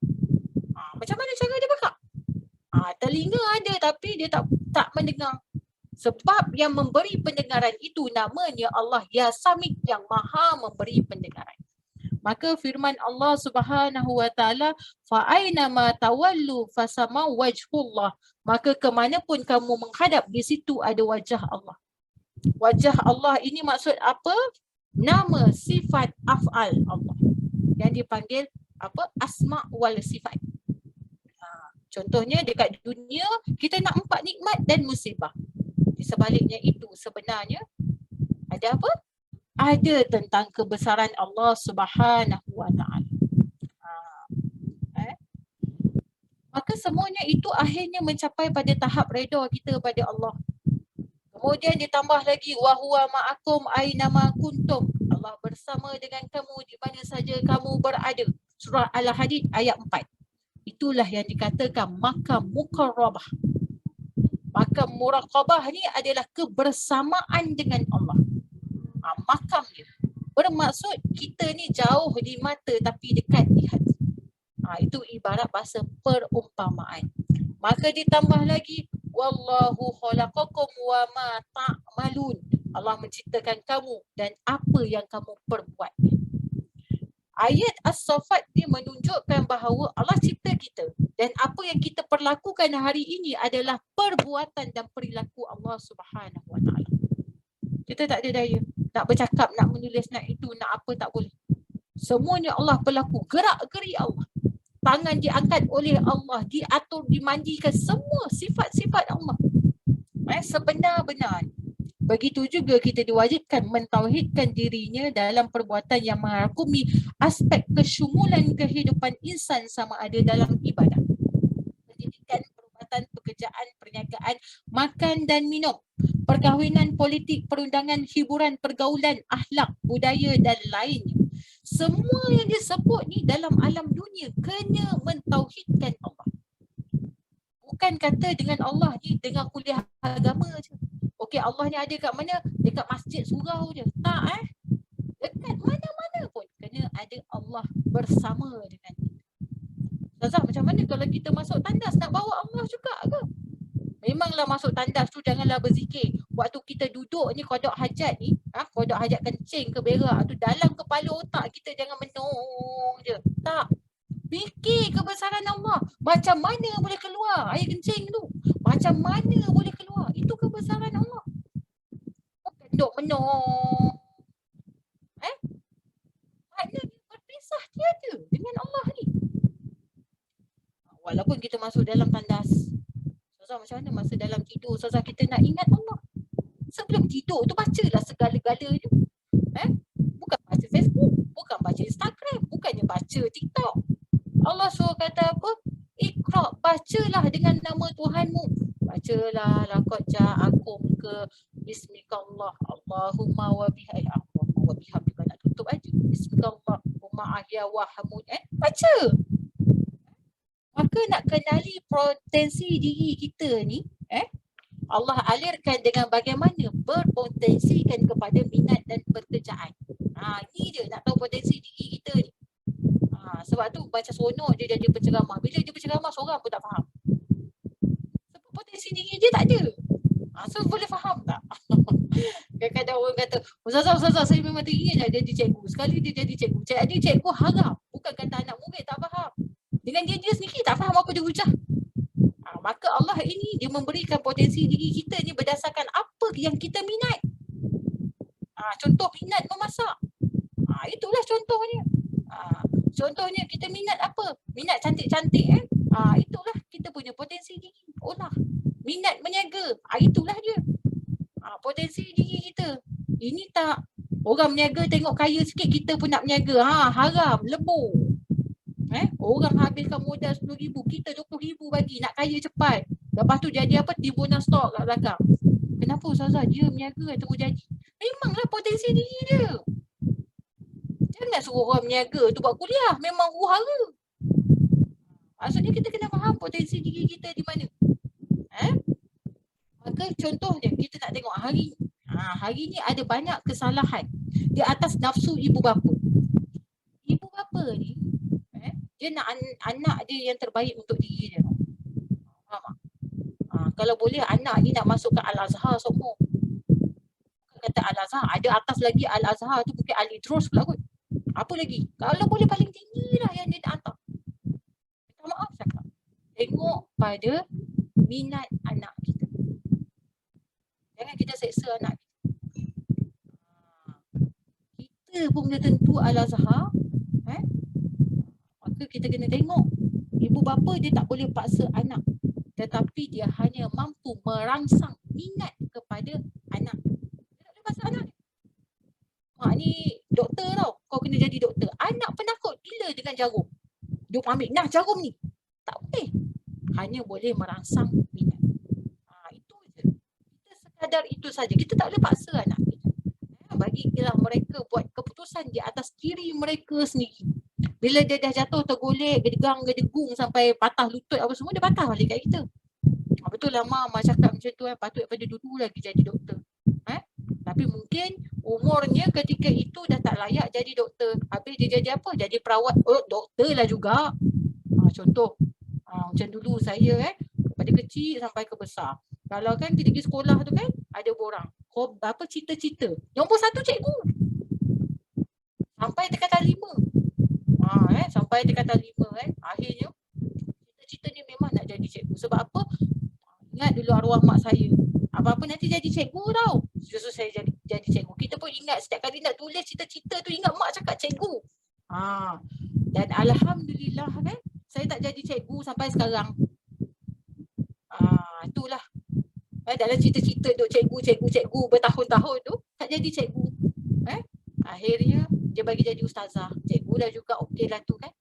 [SPEAKER 1] Macam mana cara dia pekak? Telinga ada tapi dia tak mendengar. Sebab yang memberi pendengaran itu namanya Allah, ya Samik, yang maha memberi pendengaran. Maka firman Allah Subhanahu wa taala, fa aina ma tawallu fasama wajhullah. Maka kemanapun kamu menghadap, di situ ada wajah Allah. Wajah Allah ini maksud apa? Nama, sifat, af'al Allah yang dipanggil apa? Asma wal sifat. Contohnya dekat dunia kita nak empat nikmat dan musibah. Di sebaliknya itu sebenarnya ada apa? Ada tentang kebesaran Allah Subhanahu wa taala. Maka semuanya itu akhirnya mencapai pada tahap redha kita pada Allah. Kemudian ditambah lagi wa huwa ma'akum aina ma kuntum. Allah bersama dengan kamu di mana saja kamu berada. Surah Al-Hadid ayat 4. Itulah yang dikatakan makam muqarrabah. Makam muraqabah ni adalah kebersamaan dengan Allah. Makam dia bermaksud kita ni jauh di mata tapi dekat di hati. Itu ibarat bahasa perumpamaan. Maka ditambah lagi wallahu khalaqakum wa ma ta'malun. Allah menciptakan kamu dan apa yang kamu perbuat. Ayat As-Saffat ni menunjukkan bahawa Allah cipta kita dan apa yang kita perlakukan hari ini adalah perbuatan dan perilaku Allah Subhanahu wa taala. Kita tak ada daya nak bercakap, nak menulis, nak itu, nak apa, tak boleh. Semuanya Allah berlaku, gerak-geri Allah. Tangan diangkat oleh Allah, diatur, dimandikan, semua sifat-sifat Allah. Sebenar-benar. Begitu juga kita diwajibkan mentauhidkan dirinya dalam perbuatan yang merangkumi aspek kesyumulan kehidupan insan sama ada dalam ibadah, pendidikan, perubatan, pekerjaan, perniagaan, makan dan minum, perkahwinan, politik, perundangan, hiburan, pergaulan, akhlak, budaya dan lainnya. Semua yang disebut ni dalam alam dunia kena mentauhidkan Allah. Bukan kata dengan Allah ni dengan kuliah agama je. Okey, Allah ni ada kat mana? Dekat masjid surau je. Tak dekat mana-mana pun kena ada Allah bersama dengan kita. Ustazah, macam mana kalau kita masuk tandas nak bawa Allah juga ke? Memanglah masuk tandas tu janganlah berzikir. Waktu kita duduk ni kodok hajat ni, kodok hajat kencing ke berak tu, dalam kepala otak kita jangan menung je. Tak. Fikir kebesaran Allah. Macam mana boleh keluar air kencing tu? Macam mana boleh keluar? Itu kebesaran Allah. Bukan duk menung. Maknanya berpisah tiada dengan Allah ni. Walaupun kita masuk dalam tandas. Ustazah, macam mana masa dalam tidur Ustazah kita nak ingat Allah? Sebelum tidur tu bacalah segala-galanya. Bukan baca Facebook, bukan baca Instagram, bukannya baca TikTok. Allah suruh kata apa? Iqra, bacalah dengan nama Tuhanmu. Bacalah laqad ja'akum ke bismikallah Allahumma wa bihamdika, nak tutup aja. Bismikallah Allahumma ahya wa hamud. Baca. Maka nak kenali potensi diri kita ni, Allah alirkan dengan bagaimana berpotensikan kepada minat dan pekerjaan. Ini dia nak tahu potensi diri kita ni. Sebab tu macam seronok dia jadi penceramah. Bila dia berceramah seorang pun tak faham. Sebab potensi diri dia tak ada. So boleh faham tak? Kadang-kadang orang kata, Ustazah saya memang teringin jadi cikgu. Sekali dia jadi cikgu. Jadi cikgu harap. Bukan kata anak murid tak faham. Dengan dia sendiri tak faham apa dia hujah. Maka Allah ini dia memberikan potensi diri kita ni berdasarkan apa yang kita minat. Contoh minat memasak. Itulah contohnya. Contohnya kita minat apa? Minat cantik-cantik itulah kita punya potensi diri. Olah. Minat berniaga. Itulah dia. Potensi diri kita. Ini tak. Orang berniaga tengok kaya sikit kita pun nak berniaga. Haram, lebur. Orang habiskan modal RM10,000, kita RM20,000 bagi, nak kaya cepat. Lepas tu jadi apa? Timbunan stok kat belakang. Kenapa Ustazah? Dia berniaga terus jadi. Memanglah potensi diri dia. Jangan suruh orang berniaga tu buat kuliah. Memang huru-hara. Maksudnya kita kena faham potensi diri kita di mana. Maka contohnya kita nak tengok hari Hari ni ada banyak kesalahan di atas nafsu ibu bapa. Ibu bapa ni dia nak anak dia yang terbaik untuk diri dia. Faham tak? Kalau boleh anak ni nak masuk ke Al-Azhar semua. Kata Al-Azhar, ada atas lagi Al-Azhar tu mungkin Al-Idrus pula kot. Apa lagi? Kalau boleh paling tinggi lah yang dia nak hantar. Minta maaf cakap. Tengok pada minat anak kita. Jangan kita seksa anak kita. Kita pun belum tentu Al-Azhar. Maka kita kena tengok. Ibu bapa dia tak boleh paksa anak. Tetapi dia hanya mampu merangsang minat kepada anak. Dia tak boleh paksa anak. Mak ni doktor tau. Kau kena jadi doktor. Anak penakut gila dengan jarum. Dia ambil, nah jarum ni. Tak boleh. Hanya boleh merangsang minat. Itu je. Kita sekadar itu saja. Kita tak boleh paksa anak kita. Bagilah mereka buat keputusan di atas diri mereka sendiri. Bila dia dah jatuh tergolek, gedegang-gedegung sampai patah lutut apa semua, dia patah balik kat kita. Betul lah Mama cakap macam tu, patut daripada dulu lagi jadi doktor. Tapi mungkin umurnya ketika itu dah tak layak jadi doktor. Habis dia jadi apa? Jadi perawat. Doktor lah juga. Contoh. Macam dulu saya daripada kecil sampai ke besar. Kalau kan kita pergi sekolah tu kan, ada borang. Apa cita-cita? Nombor 1 cikgu. Sampai tingkatan 5. Sampai tingkatan 5 kan. Akhirnya cita-cita ni memang nak jadi cikgu. Sebab apa? Ingat dulu arwah mak saya. Apa-apa nanti jadi cikgu tau. Justru saya jadi cikgu. Kita pun ingat setiap kali nak tulis cita-cita tu, ingat mak cakap cikgu. Dan alhamdulillah kan, saya tak jadi cikgu sampai sekarang. Itulah. Dalam cita-cita tu cikgu bertahun-tahun tu, tak jadi cikgu. Akhirnya dia bagi jadi ustazah. Cikgu dah juga okey lah tu kan.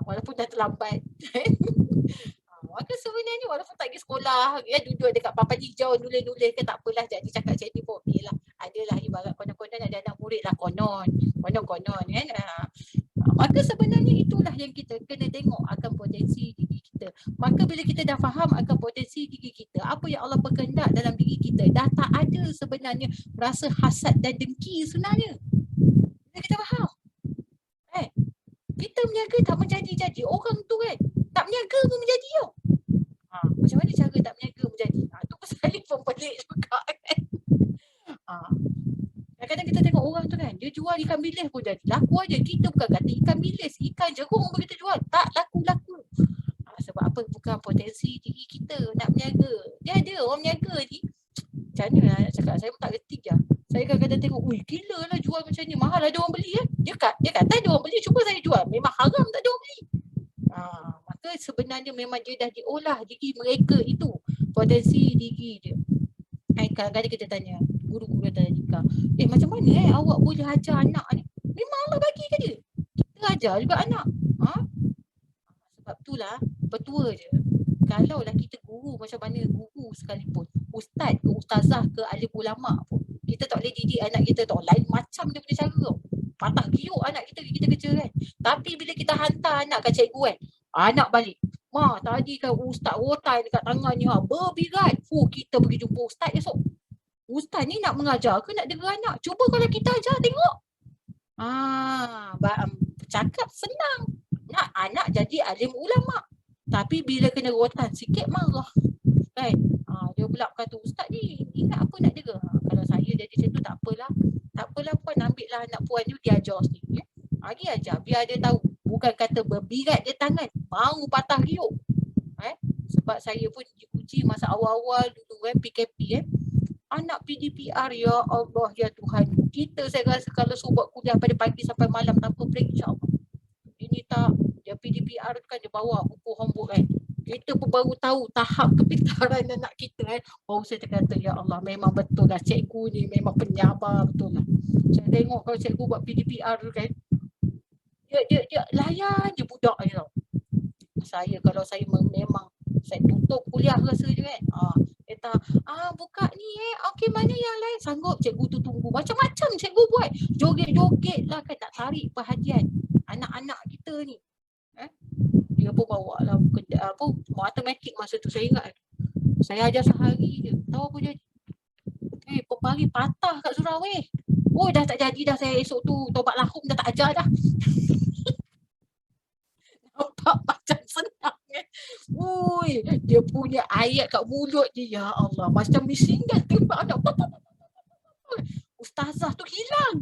[SPEAKER 1] Walaupun dah terlambat. Maka sebenarnya walaupun tak pergi sekolah, duduk dekat papan hijau nulis-nulis ke tak apalah, jadi cakap cikgu pun okey lah. Adalah ibarat konon-konon ada anak murid lah, konon kan. Maka sebenarnya itulah yang kita kena tengok akan potensi diri kita. Maka bila kita dah faham akan potensi diri kita, apa yang Allah berkehendak dalam diri kita, dah tak ada sebenarnya rasa hasad dan dengki sebenarnya. Bila kita faham. Kita meniaga tak menjadi-jadi. Orang tu kan tak meniaga pun menjadi tau. Macam mana cara tak meniaga menjadi? Tu pasal pun pelik juga kan. Kadang-kadang kita tengok orang tu kan, dia jual ikan bilis pun jadi. Laku aja. Kita bukan kata ikan bilis, ikan jerung pun kita jual. Tak laku-laku. Sebab apa? Bukan potensi diri kita nak meniaga. Dia ada orang meniaga ni. Macam mana nak cakap? Saya pun tak reti je. Saya kadang-kadang tengok, gila lah jual macam ni. Mahal ada orang beli Dia kata ada orang beli, cuba saya jual. Memang haram tak ada orang beli. Maka sebenarnya memang dia dah diolah diri mereka itu. Potensi diri dia. Kadang-kadang kita tanya, guru-guru tanya Dika, macam mana awak boleh ajar anak ni? Memang Allah bagi ke dia? Kita ajar juga anak. Sebab itulah, petua je. Kalaulah kita guru macam mana guru sekalipun, ustaz ke ustazah ke alim ulama pun, kita tak boleh didik anak kita tau. Lain macam dia punya cara tau. Patah giuk anak kita kerja kan. Tapi bila kita hantar anak kat cikgu kan, anak balik, Ma tadi kan ustaz rotan dekat tangan ni berbirat. Kita pergi jumpa ustaz esok. Ustaz ni nak mengajar ke nak dera anak? Cuba kalau kita ajar tengok. Cakap senang. Nak anak jadi alim ulama. Tapi bila kena rotan sikit marah. Kan? Dia pula kata, ustaz ni ingat apa nak dera? Kalau saya jadi macam tu tak apalah. Tak apalah puan, ambil lah anak puan tu, dia ajar sendiri. Pergi ajar, biar dia tahu. Bukan kata berbirat dia tangan, mau patah riuk. Sebab saya pun diuji masa awal-awal dulu kan, PKP anak PDPR, ya Allah, ya Tuhan. Kita saya rasa kalau suruh kuliah pada pagi sampai malam tanpa break, insyaAllah. Ini tak, dia PDPR kan dia bawa buku homework kan. Kita pun baru tahu tahap kepintaran anak kita kan. Baru saya kata, ya Allah, memang betul lah cikgu ni memang penyabar betul lah. Saya tengok kalau cikgu buat PDPR tu kan, dia layan je budak je tau. Kalau saya memang saya tutup kuliah rasa je kan. Kata, buka ni okey, mana yang lain? Sanggup cikgu tu tunggu. Macam-macam cikgu buat. Joget-joget lah kan, nak tarik perhatian anak-anak kita ni. Dia pun bawa lah matematik masa tu saya ingat. Saya ajar sehari je. Tahu apa jadi? Pepari patah kat surau weh. Oh dah tak jadi dah saya esok tu. Tobat lahum dah tak ajar dah. Nampak macam senang Ui, dia punya ayat kat mulut dia. Ya Allah, macam machine gun tembak anak. Ustazah tu hilang.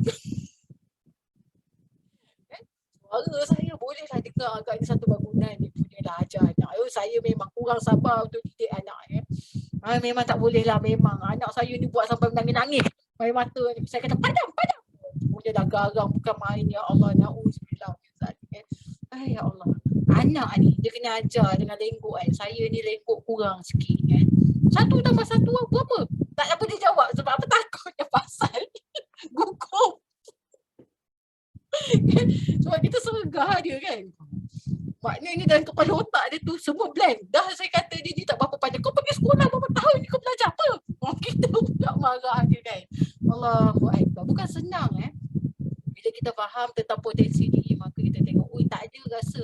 [SPEAKER 1] Suara saya bolehlah dengar agaknya satu bangunan dia punya dah ajar anak. Saya memang kurang sabar untuk didik anak memang tak boleh lah memang. Anak saya ni buat sampai menangis-nangis. Air mata ni. Saya kata padam. Dia dah garang bukan main. Ya Allah, na'udzubillah. Ya Allah. Anak ni dia kena ajar dengan lenggok Saya ni lenggok kurang sikit Satu tambah satu berapa? Tak apa dia jawab sebab apa takutnya pasal gugup. Sebab kita sergah dia kan. Maknanya dalam kepala otak dia tu semua blank. Dah saya kata dia ni tak berapa panjang. Kau pergi sekolah berapa tahun ni kau belajar apa? Kita pula marah dia kan. Allahu Akbar. Bukan senang Bila kita faham tentang potensi diri, maka kita tengok, tak ada rasa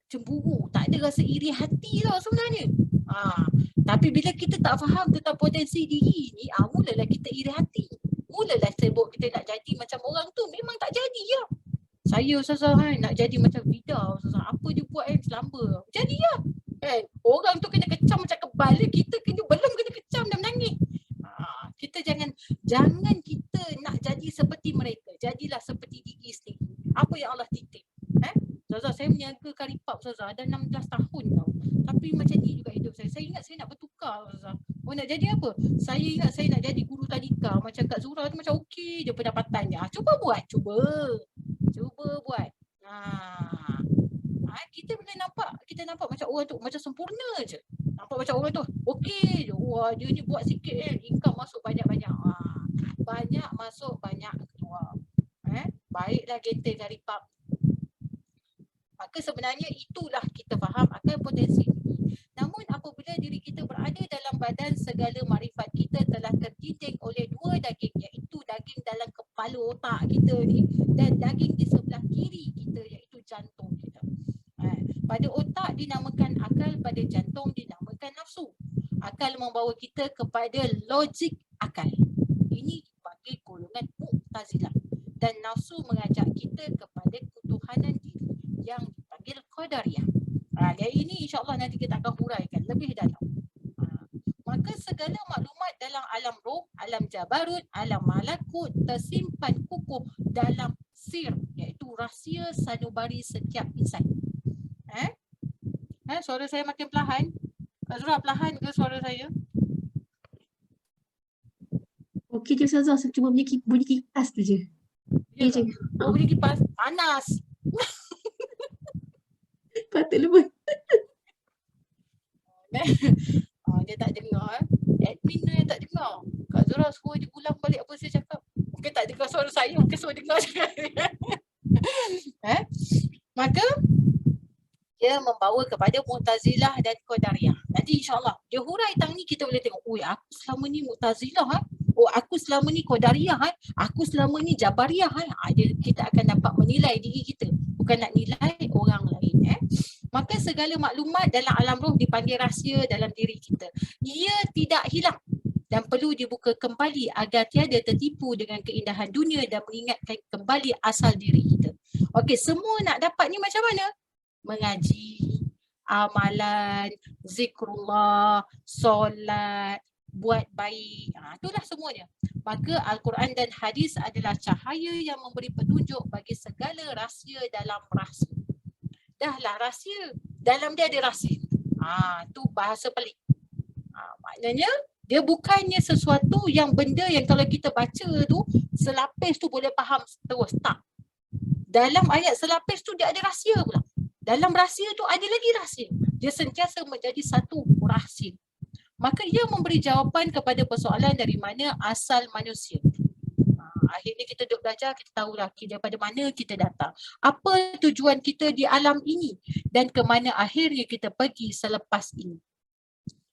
[SPEAKER 1] cemburu, tak ada rasa iri hati tau sebenarnya. Tapi bila kita tak faham tentang potensi diri ni, mulalah kita iri hati. Mulalah sebut kita nak jadi macam orang tu, memang tak jadi ya. Saya Ustazah nak jadi macam Vida Ustazah. Apa dia buat selamba. Jadi ya. Orang tu kena kecam macam kebal, kita kena belum kena kecam dah menangis. Kita jangan kita nak jadi seperti mereka. Jadilah seperti diri sendiri. Apa yang Allah titip. Ustazah, saya meniaga karipap Ustazah dah 16 tahun tau. Tapi macam ni juga hidup saya. Saya ingat saya nak bertukar Ustazah. Nak jadi apa? Saya ingat saya nak jadi guru tadika. Macam Kak Zura tu macam okey je pendapatannya. Cuba buat. Cuba buat. Kita boleh nampak, kita nampak macam orang tu macam sempurna je. Nampak macam orang tu okey je. Wah, dia ni buat sikit income masuk banyak-banyak. Banyak masuk, banyak keluar. Baiklah genting karipap. Maka sebenarnya itulah kita faham akan potensi diri. Namun apabila diri kita berada dalam badan, segala makrifat kita telah terjinjing oleh dua daging, iaitu daging dalam kepala otak kita ni dan daging di sebelah kiri kita, iaitu jantung kita. Pada otak dinamakan akal, pada jantung dinamakan nafsu. Akal membawa kita kepada logik akal. Ini dipanggil golongan Mu'tazilah. Dan nafsu mengajak kita kepada ketuhanan diri yang dipanggil Qadariyah. Yang ini insyaAllah nanti kita akan huraikan lebih dalam. Maka segala maklumat dalam alam roh, alam jabarut, alam malakut tersimpan kukuh dalam sir, iaitu rahsia sanubari setiap insan. Suara saya makin perlahan. Kak Zura, perlahan ke suara saya?
[SPEAKER 2] Okey je Ustazah, cuma bunyi kipas tu je.
[SPEAKER 1] Ya je. Bunyi kipas panas.
[SPEAKER 2] Patut lembut.
[SPEAKER 1] Dia tak dengar. Admin tu yang tak dengar. Kak Zura suruh dia ulang balik apa saya cakap. Mungkin tak dengar suara saya, mungkin suruh dengar je. Maka dia membawa kepada Mu'tazilah dan Qadariyah. Nanti insyaAllah dia hurai tang ni kita boleh tengok. Aku selama ni Mu'tazilah aku selama ni Qadariyah aku selama ni Jabariyah kita akan dapat menilai diri kita, bukan nak nilai orang lain. Maka segala maklumat dalam alam roh dipanggil rahsia dalam diri kita. Ia tidak hilang dan perlu dibuka kembali agar tiada tertipu dengan keindahan dunia dan mengingatkan kembali asal diri kita. Okey, semua nak dapat ni macam mana? Mengaji, amalan, zikrullah, solat, buat baik. Itulah semuanya. Maka Al-Quran dan hadis adalah cahaya yang memberi petunjuk bagi segala rahsia dalam rahsia. Dahlah rahsia, dalam dia ada rahsia. Tu bahasa pelik. Maknanya dia bukannya sesuatu yang benda yang kalau kita baca tu selapis tu boleh faham terus. Tak. Dalam ayat selapis tu dia ada rahsia pula. Dalam rahsia tu ada lagi rahsia. Dia sentiasa menjadi satu rahsia. Maka ia memberi jawapan kepada persoalan dari mana asal manusia. Akhirnya kita duduk belajar, kita tahulah daripada mana kita datang. Apa tujuan kita di alam ini dan ke mana akhirnya kita pergi selepas ini.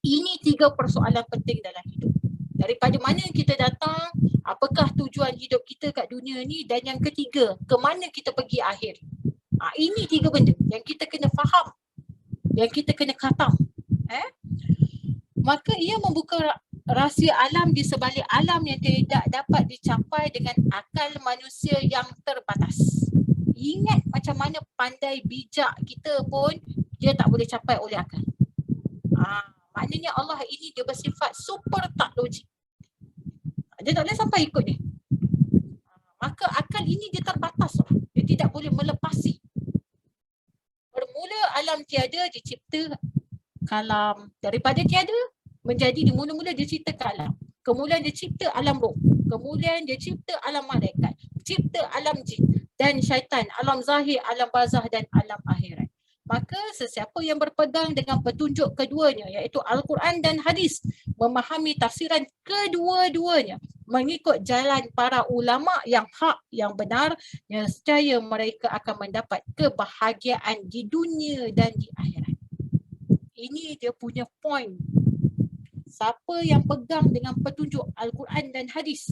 [SPEAKER 1] Ini 3 persoalan penting dalam hidup. Daripada mana kita datang, apakah tujuan hidup kita kat dunia ni, dan yang ketiga, ke mana kita pergi akhir. Ini 3 benda yang kita kena faham, yang kita kena khatam. Maka ia membuka rahsia alam di sebalik alam yang tidak dapat dicapai dengan akal manusia yang terbatas. Ingat macam mana pandai bijak kita pun dia tak boleh capai oleh akal. Maknanya Allah ini dia bersifat super tak logik. Dia tak boleh sampai ikut dia. Maka akal ini dia terbatas. Dia tidak boleh melepasi. Bermula alam tiada dicipta kalam. Daripada tiada menjadi dimula-mula dia cipta kalam. Kemudian dia cipta alam roh. Kemudian dia cipta alam malaikat. Cipta alam jin dan syaitan, alam zahir, alam barzah dan alam akhirat. Maka sesiapa yang berpegang dengan petunjuk keduanya iaitu Al-Quran dan hadis, memahami tafsiran kedua-duanya, mengikut jalan para ulama yang hak, yang benar, nescaya mereka akan mendapat kebahagiaan di dunia dan di akhirat. Ini dia punya point. Siapa yang pegang dengan petunjuk Al-Quran dan hadis,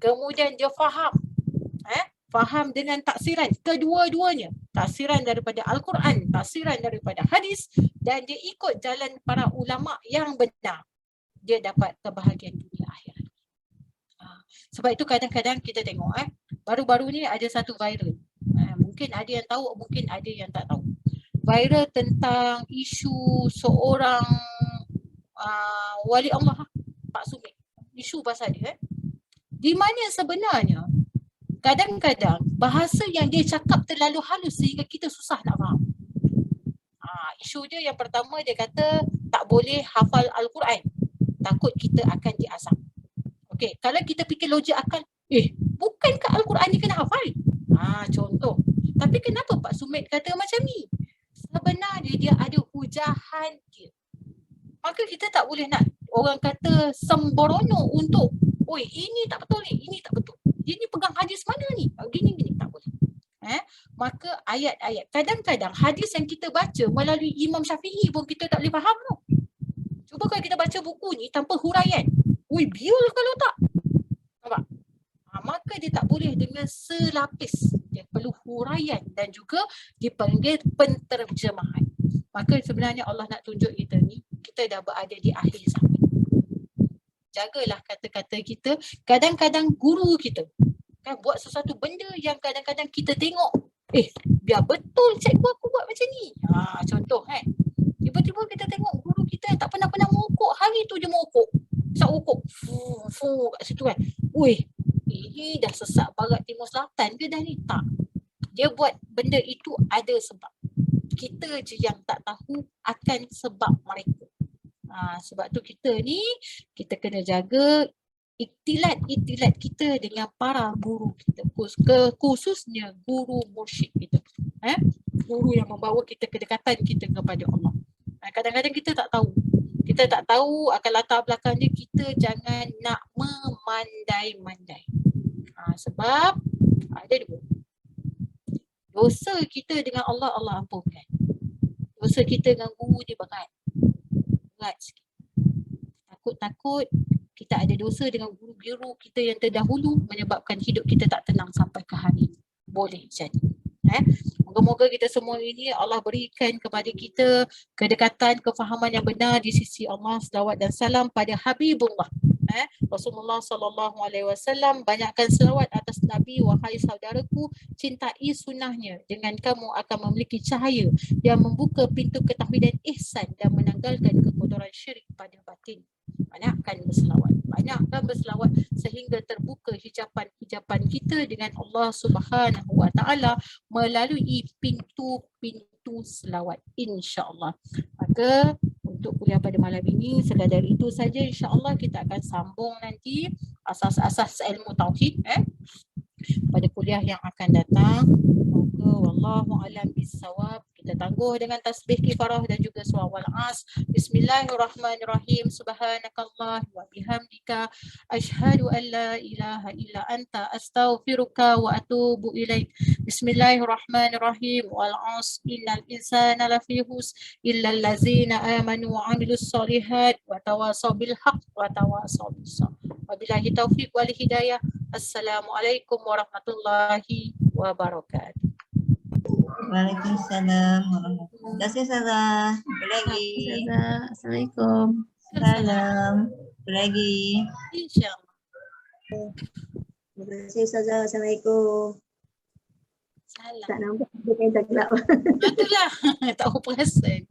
[SPEAKER 1] kemudian dia faham, faham dengan taksiran kedua-duanya, taksiran daripada Al-Quran, taksiran daripada hadis, dan dia ikut jalan para ulama yang benar, dia dapat kebahagiaan dunia akhirat. Sebab itu kadang-kadang kita tengok baru-baru ni ada satu viral, mungkin ada yang tahu, mungkin ada yang tak tahu. Viral tentang isu seorang wali Allah, Pak Sumit. Isu pasal dia, di mana sebenarnya kadang-kadang bahasa yang dia cakap terlalu halus sehingga kita susah nak faham. Isu dia yang pertama, dia kata tak boleh hafal Al-Quran, takut kita akan diazab. Okey, kalau kita fikir logik akal, bukankah Al-Quran ni kena hafal? Contoh. Tapi kenapa Pak Sumit kata macam ni? Sebenarnya dia ada hujahan dia. Maka kita tak boleh nak orang kata sembrono untuk ini tak betul ni, ini tak betul. Dia ni pegang hadis mana ni? Gini-gini tak boleh. Maka ayat-ayat, kadang-kadang hadis yang kita baca melalui Imam Syafi'i pun kita tak boleh faham tau. Cuba kalau kita baca buku ni tanpa huraian, biol kalau tak. Nampak? Maka dia tak boleh dengan selapis. Dia perlu huraian dan juga dipanggil penterjemahan. Maka sebenarnya Allah nak tunjuk kita ni, kita dah berada di akhir zaman. Jagalah kata-kata kita. Kadang-kadang guru kita kan buat sesuatu benda yang kadang-kadang kita tengok, biar betul cikgu aku buat macam ni. Contoh tiba-tiba kita tengok guru kita tak pernah mengukuk, hari tu dia mengukuk. Sat ukuk. Kat situ kan. Ini dah sesak barat timur selatan ke dah ni? Tak. Dia buat benda itu ada sebab. Kita je yang tak tahu akan sebab mereka. Sebab tu kita ni, kita kena jaga iktilat kita dengan para guru kita, khususnya guru mursyid kita, guru yang membawa kita kedekatan kita kepada Allah. Kadang-kadang kita tak tahu akan latar belakang dia. Kita jangan nak memandai-mandai, sebab ada dua. Dosa kita dengan Allah, Allah ampunkan. Dosa kita dengan guru dia berat sikit. Takut kita ada dosa dengan guru-guru kita yang terdahulu menyebabkan hidup kita tak tenang sampai ke hari ini. Boleh jadi. Moga-moga kita semua ini Allah berikan kepada kita kedekatan, kefahaman yang benar di sisi Allah. Selawat dan salam pada Habibullah Rasulullah sallallahu alaihi wasallam. Banyakkan selawat atas Nabi, wahai saudaraku, cintai sunnahnya, dengan kamu akan memiliki cahaya yang membuka pintu ketauhidan ihsan dan menanggalkan kekotoran syirik pada batin. Banyakkan berselawat sehingga terbuka hijapan kita dengan Allah Subhanahu wa taala melalui pintu-pintu selawat, insya-Allah. Maka untuk kuliah pada malam ini sekadar itu saja, insya-Allah. Kita akan sambung nanti asas-asas ilmu tauhid pada kuliah yang akan datang. Maka wallahu alam bissawab. Kita tangguh dengan tasbih kifarah dan juga surah Al-As. Bismillahirrahmanirrahim. Subhanakallah wa bihamdika asyhadu an la ilaha illa anta astaghfiruka wa atubu ilaik. Bismillahirrahmanirrahim. Wal-'asr innal insana lafi khusr illa allazina amanu wa 'amilus solihat wa tawasaw bil haqq wa tawasaw bis sabr. Wabillahi taufiq wal hidayah. Assalamualaikum warahmatullahi wabarakatuh.
[SPEAKER 3] Waalaikumsalam warahmatullahi wabarakatuh. Terima kasih, Sarah. Apa lagi?
[SPEAKER 2] Assalamualaikum.
[SPEAKER 3] Salam. Apa lagi?
[SPEAKER 1] InsyaAllah.
[SPEAKER 2] Terima kasih Ustazah. Assalamualaikum.
[SPEAKER 1] Salam.
[SPEAKER 2] Tak nampak dia yang tak gelap.
[SPEAKER 1] Itulah. Tak perasan.